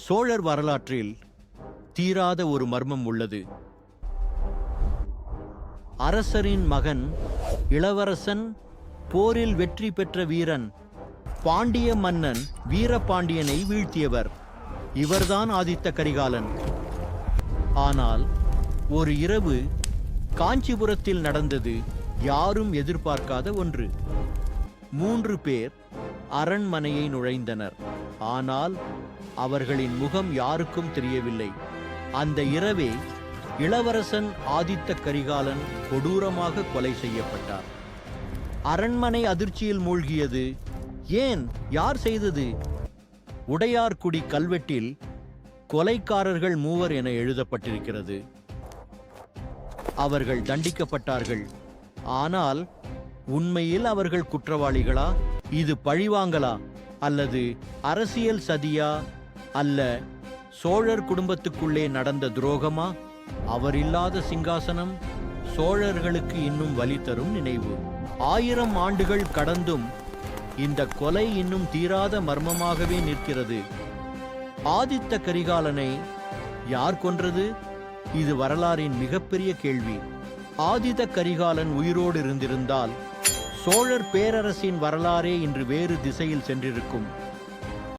சோழர் வரலாற்றில் தீராத ஒரு மர்மம் உள்ளது. அரசரின் மகன், இளவரசன், போரில் வெற்றி பெற்ற வீரன், பாண்டிய மன்னன் வீரபாண்டியனை வீழ்த்தியவர். இவர்தான் ஆதித்த கரிகாலன். ஆனால் ஒரு இரவு காஞ்சிபுரத்தில் நடந்தது யாரும் எதிர்பார்க்காத ஒன்று. 3 பேர் அரண்மனையை நுழைந்தனர். ஆனால் அவர்களின் முகம் யாருக்கும் தெரியவில்லை. அந்த இரவே இளவரசன் ஆதித்த கரிகாலன் கொடூரமாக கொலை செய்யப்பட்டார். அரண்மனை அதிர்ச்சியில் மூழ்கியது. ஏன்? யார் செய்தது? உடையார்குடி கல்வெட்டில் கொலைக்காரர்கள் 3 என எழுதப்பட்டிருக்கிறது. அவர்கள் தண்டிக்கப்பட்டார்கள். ஆனால் உண்மையில் அவர்கள் குற்றவாளிகளா? இது பழிவாங்கலா அல்லது அரசியல் சதியா? அல்ல சோழர் குடும்பத்துக்குள்ளே நடந்த துரோகமா? அவர் இல்லாத சிங்காசனம் சோழர்களுக்கு இன்னும் வலி தரும் நினைவு. 1000 ஆண்டுகள் கடந்தும் இந்த கொலை இன்னும் தீராத மர்மமாகவே நிற்கிறது. ஆதித்த கரிகாலனை யார் கொன்றது? இது வரலாறின் மிகப்பெரிய கேள்வி. ஆதித்த கரிகாலன் உயிரோடு இருந்திருந்தால் சோழர் பேரரசின் வரலாறே இன்று வேறு திசையில் சென்றிருக்கும்.